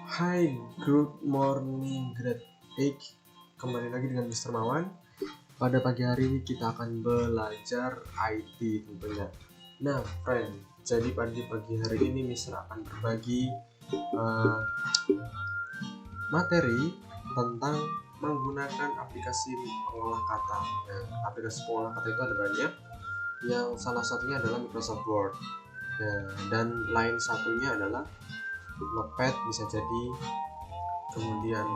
Hai, good morning grade 8. Kembali lagi dengan Mr. Mawan. Pada pagi hari ini kita akan belajar IT tentunya. Nah, friend, jadi pada pagi hari ini Mr. akan berbagi materi tentang menggunakan aplikasi pengolah kata. Nah, aplikasi pengolah kata itu ada banyak. Yang salah satunya adalah Microsoft Word. Nah, dan lain satunya adalah Notepad bisa jadi, kemudian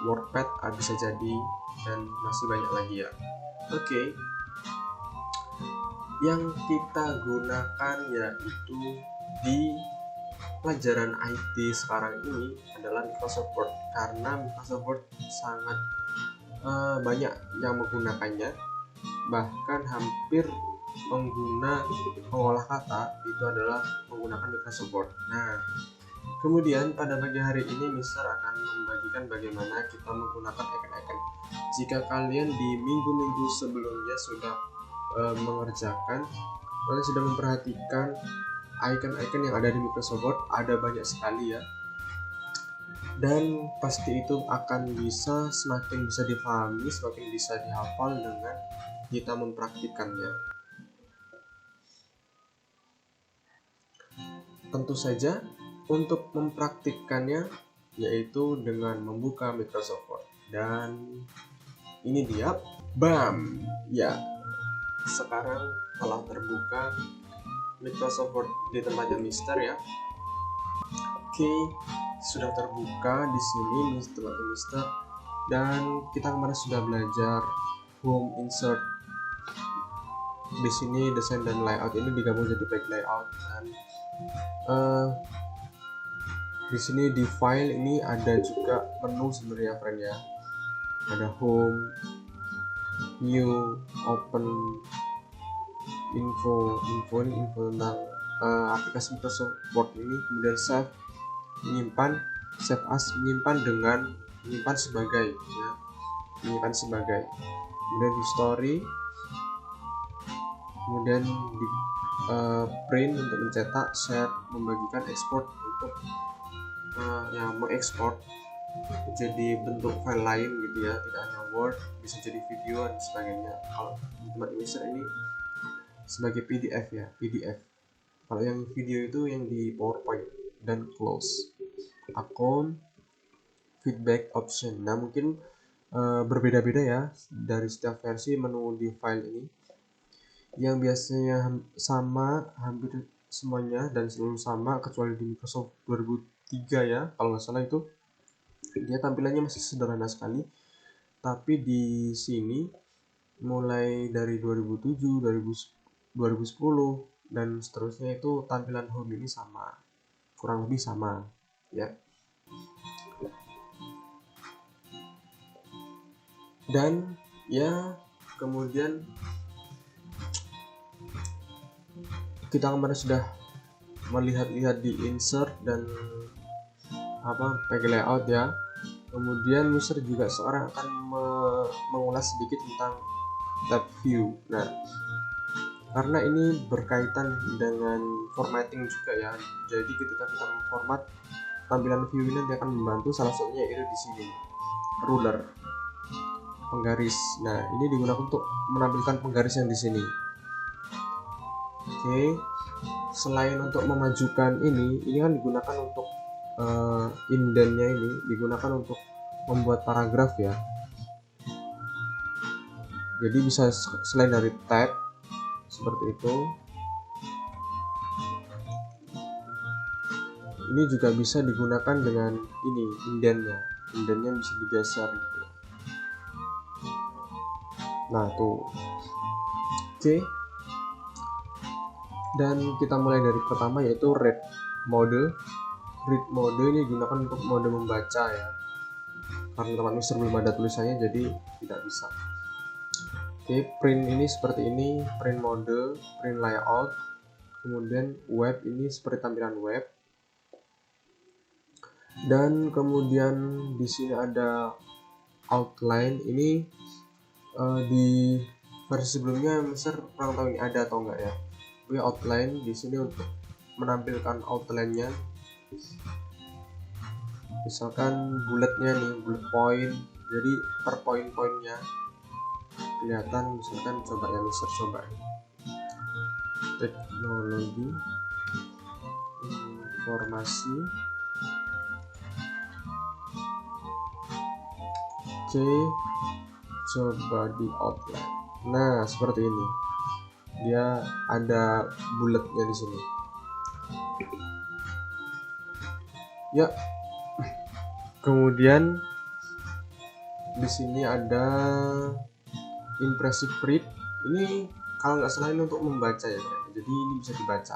WordPad bisa jadi, dan masih banyak lagi ya. Oke, yang kita gunakan yaitu di pelajaran IT sekarang ini adalah Microsoft Word, karena Microsoft Word sangat banyak yang menggunakannya, bahkan hampir pengguna pengolah kata itu adalah menggunakan Microsoft Word. Nah, kemudian pada pagi hari ini Mister akan membagikan bagaimana kita menggunakan icon-icon. Jika kalian di minggu-minggu sebelumnya sudah mengerjakan, kalian sudah memperhatikan icon-icon yang ada di Microsoft Word, ada banyak sekali ya. Dan pasti itu akan semakin bisa dipahami, semakin bisa dihafal dengan kita mempraktikkannya. Tentu saja untuk mempraktikkannya yaitu dengan membuka Microsoft Word, dan ini dia, bam ya, sekarang telah terbuka Microsoft Word di tempatnya Mister ya. Oke, sudah terbuka di sini tempatnya Mister, dan kita kemarin sudah belajar home, insert. Di sini desain dan layout ini digabung jadi back layout, dan di sini di file ini ada juga menu sebenarnya friend ya. Ada home, new, open, info tentang aplikasi Microsoft Word ini, kemudian save, menyimpan, save as, menyimpan sebagai ya, kemudian di story, kemudian di print untuk mencetak, share, membagikan, export untuk mengekspor jadi bentuk file lain gitu ya, tidak hanya Word, bisa jadi video dan sebagainya. Kalau di tempat Mister ini sebagai PDF ya, PDF. Kalau yang video itu yang di PowerPoint. Dan close akun, feedback option. Nah, mungkin berbeda-beda ya dari setiap versi menu di file ini. Yang biasanya sama hampir semuanya dan selalu sama kecuali di Microsoft 2003 ya, kalau nggak salah itu dia tampilannya masih sederhana sekali. Tapi di sini mulai dari 2007, 2010 dan seterusnya itu tampilan home ini sama, kurang lebih sama ya. Dan ya, kemudian kita kemarin sudah melihat-lihat di insert dan pakai layout ya. Kemudian Mister juga sekarang akan mengulas sedikit tentang tab view. Nah, karena ini berkaitan dengan formatting juga ya. Jadi ketika kita memformat tampilan view ini nanti akan membantu, salah satunya yaitu di sini, ruler, penggaris. Nah, ini digunakan untuk menampilkan penggaris yang di sini. Oke, selain untuk memajukan ini kan digunakan untuk indentnya, ini digunakan untuk membuat paragraf ya. Jadi bisa selain dari tab seperti itu, ini juga bisa digunakan dengan ini, indentnya bisa digeser gitu. Nah tuh, oke. Dan kita mulai dari pertama yaitu read mode. Read mode ini digunakan untuk mode membaca ya, karena tempat Mister belum ada tulisannya jadi tidak bisa. Oke, print ini seperti ini, print mode, print layout. Kemudian web ini seperti tampilan web. Dan kemudian di sini ada outline. Ini di versi sebelumnya Mister kurang tahu ini ada atau enggak ya. Outline di sini untuk menampilkan outline-nya. misalkan bulletnya nih, bullet point, jadi per poin-poinnya kelihatan. Misalkan coba ya Mister, coba teknologi informasi C, coba di outline. Nah, seperti ini. Dia ada bulletnya di sini. Ya. Kemudian di sini ada impressive read. Ini kalau nggak salah ini untuk membaca ya, jadi ini bisa dibaca.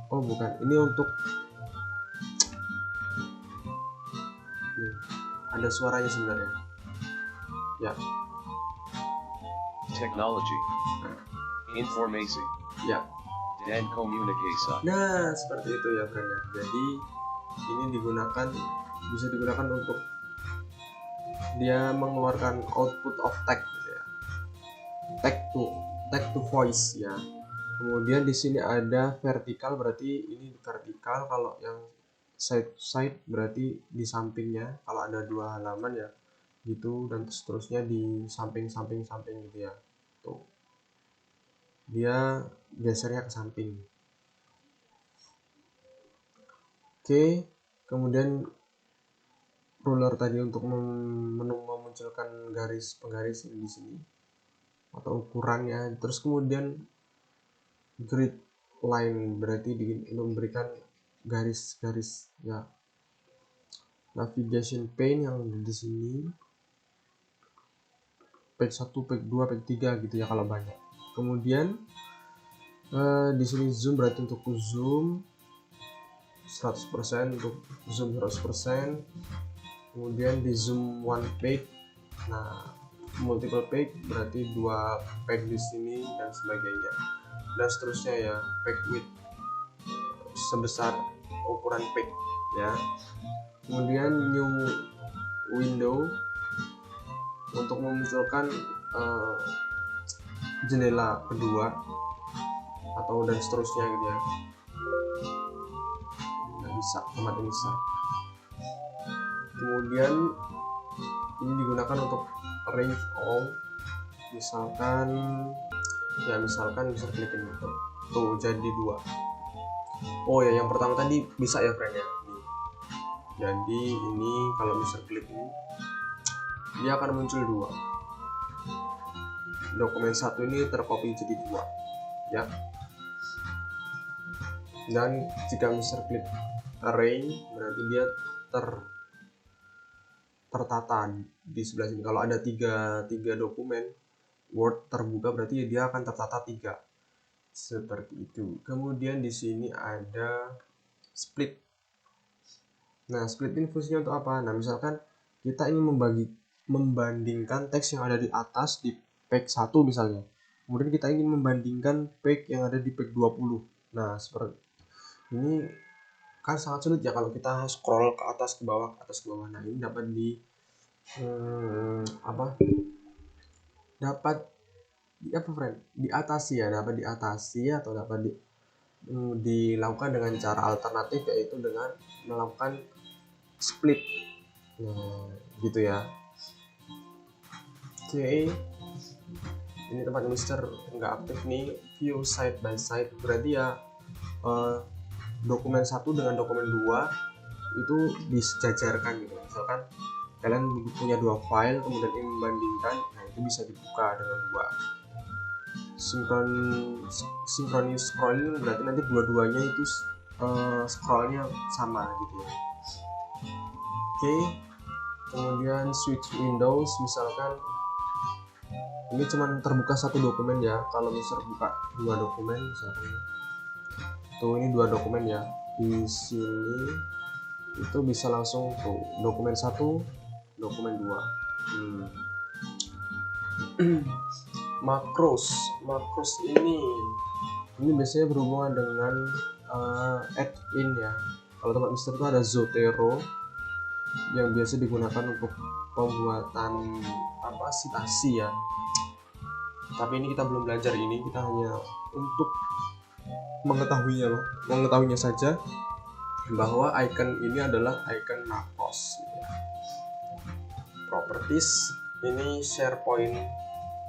Oh bukan, ini untuk ada suaranya sebenarnya ya. Technology, informasi, Ya, dan komunikasi. nah seperti itu ya friend ya. Jadi ini bisa digunakan untuk dia mengeluarkan output of text gitu ya, text to voice ya. Kemudian di sini ada vertikal, berarti ini vertikal. Kalau yang side berarti di sampingnya, kalau ada 2 halaman ya gitu, dan seterusnya di samping gitu ya. Tuh, dia gesernya ke samping. Oke, kemudian ruler tadi untuk memunculkan penggaris di sini atau ukurannya. Terus kemudian grid line berarti memberikan garis-garis ya. Navigation pane yang di sini page 1, page 2, page 3 gitu ya kalau banyak. Kemudian di sini zoom berarti untuk zoom 100%, untuk zoom 100%. Kemudian di zoom one page, nah multiple page berarti 2 page di sini dan sebagainya, dan seterusnya ya. Page width sebesar ukuran page ya. Kemudian new window untuk memunculkan jendela kedua atau dan seterusnya gitu ya. Nggak bisa, tempat ini bisa. Kemudian ini digunakan untuk arrange all, misalkan bisa klik ini tuh jadi 2. Oh ya, yang pertama tadi bisa ya friend ya. Jadi ini kalau bisa klik ini, dia akan muncul 2 dokumen. 1 ini tercopy jadi 2 ya. Dan jika Mister klik arrange berarti dia tertata di sebelah sini. Kalau ada tiga dokumen Word terbuka berarti dia akan tertata 3 seperti itu. Kemudian di sini ada split. Nah, split ini fungsinya untuk apa? Nah, misalkan kita ingin membandingkan teks yang ada di atas di page 1 misalnya. Kemudian kita ingin membandingkan page yang ada di page 20. Nah, seperti ini kan sangat sulit ya kalau kita scroll ke atas ke bawah, Nah, ini dapat diatasi atau dapat dilakukan dengan cara alternatif, yaitu dengan melakukan split. Nah, gitu ya. Oke. Ini tempat Mister nggak aktif nih, view side by side berarti ya dokumen 1 dengan dokumen 2 itu disejajarkan gitu. Misalkan kalian punya 2 file kemudian ingin membandingkan, nah itu bisa dibuka dengan 2. Synchronous scrolling berarti nanti dua-duanya itu scrollnya sama gitu ya. Oke. Kemudian switch windows, misalkan ini cuma terbuka 1 dokumen ya. Kalau Mister buka 2 dokumen misalkan tuh, ini 2 dokumen ya, di sini itu bisa langsung tuh dokumen 1, dokumen 2. Makros ini biasanya berhubungan dengan add-in ya. Kalau tempat Mister itu ada Zotero yang biasa digunakan untuk pembuatan citasi ya. Tapi ini kita belum belajar ini, kita hanya untuk mengetahuinya saja. bahwa icon ini adalah icon macros gitu ya. Properties ini SharePoint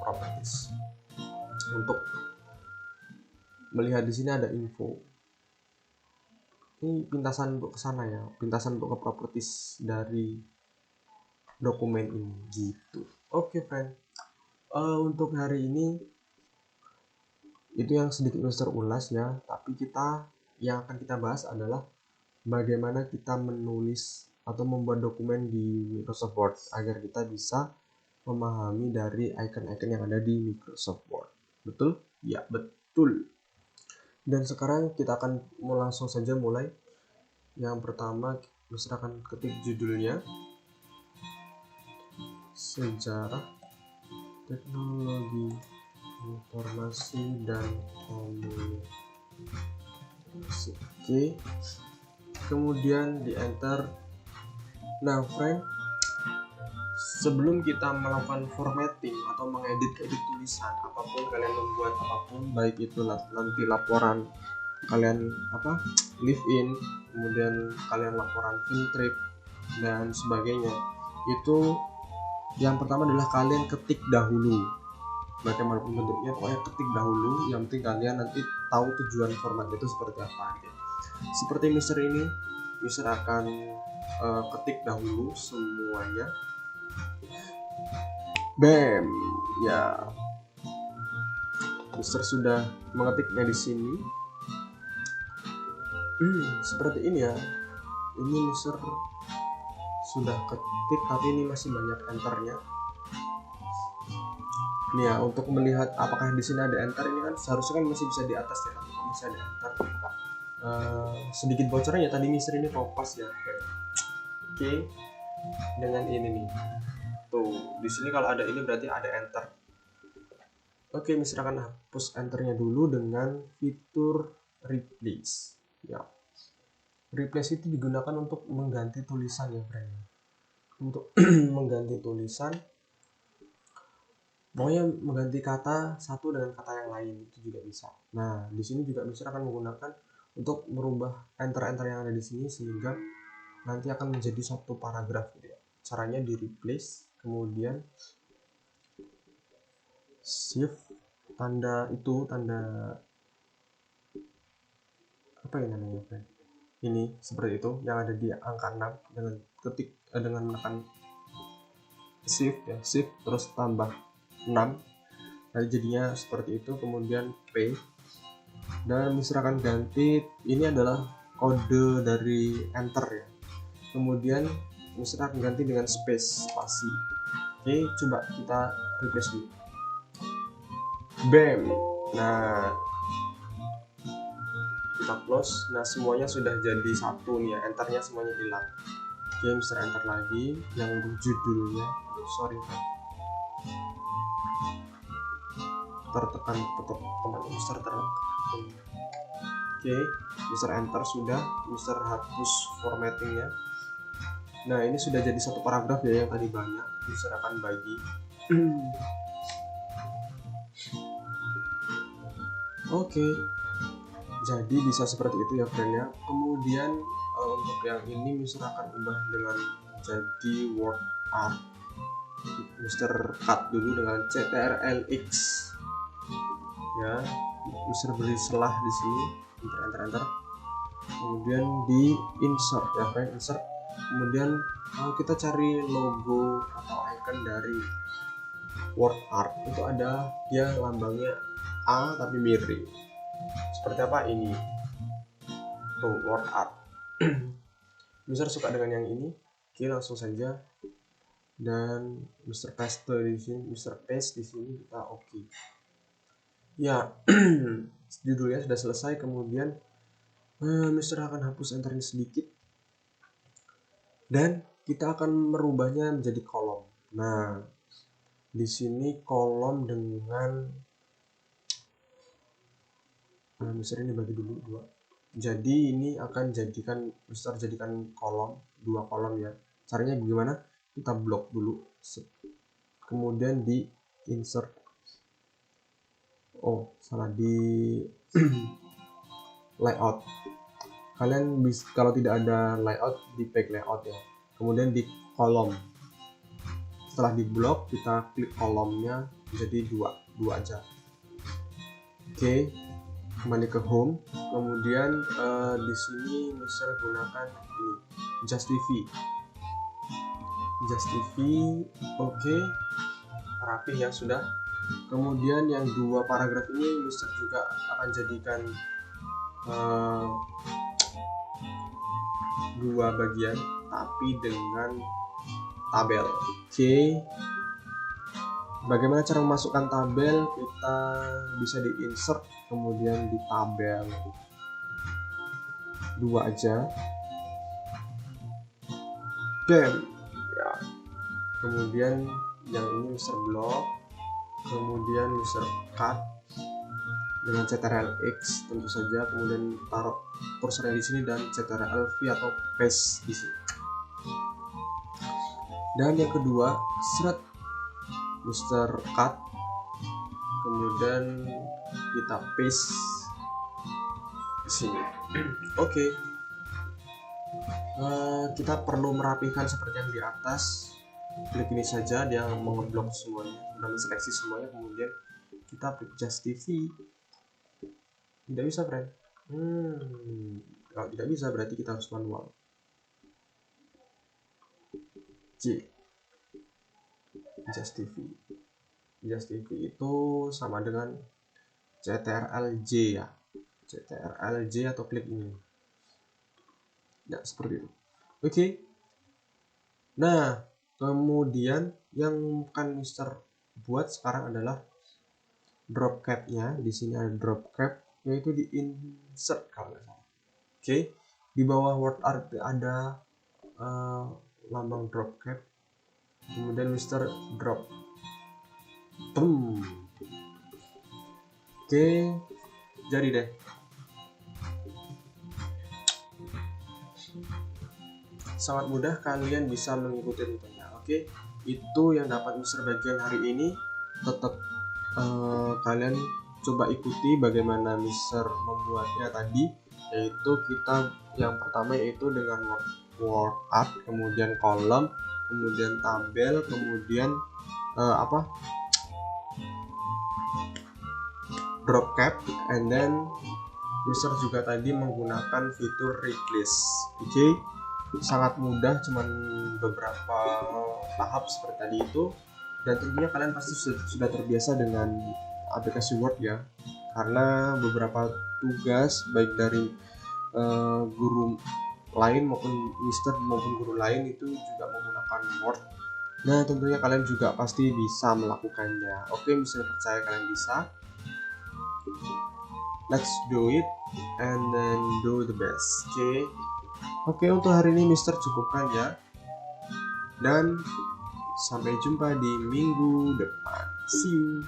properties. Untuk melihat di sini ada info. Ini pintasan untuk ke sana ya, pintasan untuk ke properties dari dokumen ini gitu. Oke, friend. Untuk hari ini itu yang sedikit Mister ulas ya, tapi yang akan kita bahas adalah bagaimana kita menulis atau membuat dokumen di Microsoft Word agar kita bisa memahami dari icon-icon yang ada di Microsoft Word. Betul? Ya, betul. Dan sekarang kita akan langsung saja mulai. Yang pertama, Mister akan ketik judulnya Sejarah Teknologi Informasi dan Komunikasi. Oke. Kemudian di enter. Nah, friend, sebelum kita melakukan formatting atau mengedit tulisan apapun kalian membuat apapun, baik itu nanti laporan kalian live in, kemudian kalian laporan field trip dan sebagainya, itu yang pertama adalah kalian ketik dahulu bagaimanapun bentuknya, pokoknya ketik dahulu. Yang penting kalian nanti tahu tujuan format itu seperti apa gitu. Seperti Mister ini, Mister akan ketik dahulu semuanya. Bam, ya. Mister sudah mengetiknya di sini. Seperti ini ya. Ini Mister sudah ketik, tapi ini masih banyak enternya. Nih ya, untuk melihat apakah di sini ada enter, ini kan seharusnya kan masih bisa di atas ya, tapi masih ada enter. Sedikit bocorannya tadi Mister ini kopas ya. Oke. Dengan ini nih. Tuh, di sini kalau ada ini berarti ada enter. Oke, Mister akan hapus enternya dulu dengan fitur replace. Ya. Replace itu digunakan untuk mengganti tulisan ya, friend. Untuk mengganti tulisan, pokoknya mengganti kata satu dengan kata yang lain itu juga bisa. Nah, di sini juga Mister akan menggunakan untuk merubah enter-enter yang ada di sini sehingga nanti akan menjadi satu paragraf gitu ya. Caranya di replace, kemudian shift tanda apa yang namanya, friend? Ini seperti itu yang ada di angka 6 dengan dengan menekan shift ya, shift terus tambah 6. Nah, jadinya seperti itu. Kemudian P, dan Mister akan ganti, ini adalah kode dari enter ya. Kemudian Mister akan ganti dengan space, spasi. Oke, coba kita replace dulu. Bam. Nah, kita close. Nah, semuanya sudah jadi satu nih ya, enternya semuanya hilang. Oke, Mister enter lagi yang judulnya, sorry, tertekan teman Mister tertekan. Oke, Mister enter sudah. Mister hapus formattingnya. Nah, ini sudah jadi satu paragraf ya, yang tadi banyak. Mister akan bagi. Oke, jadi bisa seperti itu ya, friend ya. Kemudian untuk yang ini Mister akan ubah dengan jadi word art. Mister cut dulu dengan CTRL-X ya. Mister beri selah di sini, enter. Kemudian di insert ya, friend, insert. Kemudian kita cari logo atau icon dari word art. Itu ada dia lambangnya A tapi miring. Seperti apa ini? Tuh, word art. Mister suka dengan yang ini. Oke, langsung saja. Dan Mister paste di sini, kita oke. Ya, judulnya sudah selesai. Kemudian Mister akan hapus enternya sedikit. Dan kita akan merubahnya menjadi kolom. Nah, di sini kolom dengan Mister ini bagi dulu 2. Jadi ini akan Mister jadikan kolom, 2 kolom ya. Caranya bagaimana? Kita blok dulu. Kemudian di insert. Oh, salah, di layout. kalian bisa, kalau tidak ada layout, di back layout ya, kemudian di kolom, setelah di blok kita klik kolomnya, jadi dua aja. Oke, kembali ke home, kemudian di sini Mister gunakan ini Just TV. Oke, rapi ya sudah. Kemudian yang dua paragraf ini Mister juga akan jadikan dua bagian tapi dengan tabel. Oke, bagaimana cara memasukkan tabel? Kita bisa di insert kemudian di tabel dua aja. Dan ya, kemudian yang ini Mister blok, kemudian Mister cut dengan CTRL-X tentu saja, kemudian taruh kursornya di sini dan CTRL-V atau paste di sini. Dan yang kedua, seret Mister cut, kemudian kita paste di sini. Oke. Kita perlu merapikan seperti yang di atas. Klik ini saja, dia mengeblok semuanya, sudah menseleksi semuanya, kemudian kita klik Just TV. Tidak bisa, friend. Kalau tidak bisa berarti kita harus manual. Just TV itu sama dengan CTRL-J ya, CTRL-J atau klik ini ya, seperti itu. Oke. Nah, kemudian yang akan Mister buat sekarang adalah drop cap-nya. Di sini ada drop cap, yaitu di insert kalau nggak salah. Oke, di bawah word art ada lambang drop cap, kemudian Mister drop. Oke, jadi deh. Sangat mudah, kalian bisa mengikuti rutenya. Oke, itu yang dapat Mister bagian hari ini. Tetap kalian coba ikuti bagaimana Mister membuatnya tadi, yaitu kita yang pertama yaitu dengan word art, kemudian kolom, kemudian tabel, kemudian drop cap, and then Mister juga tadi menggunakan fitur replace. Oke, sangat mudah, cuman beberapa tahap seperti tadi itu, dan tentunya kalian pasti sudah terbiasa dengan aplikasi Word ya, karena beberapa tugas baik dari guru lain maupun Mister maupun guru lain itu juga menggunakan Word. Nah, tentunya kalian juga pasti bisa melakukannya. Oke, Mister percaya kalian bisa. Let's do it and then do the best. Oke, untuk hari ini Mister cukupkan ya. Dan sampai jumpa di minggu depan. See you.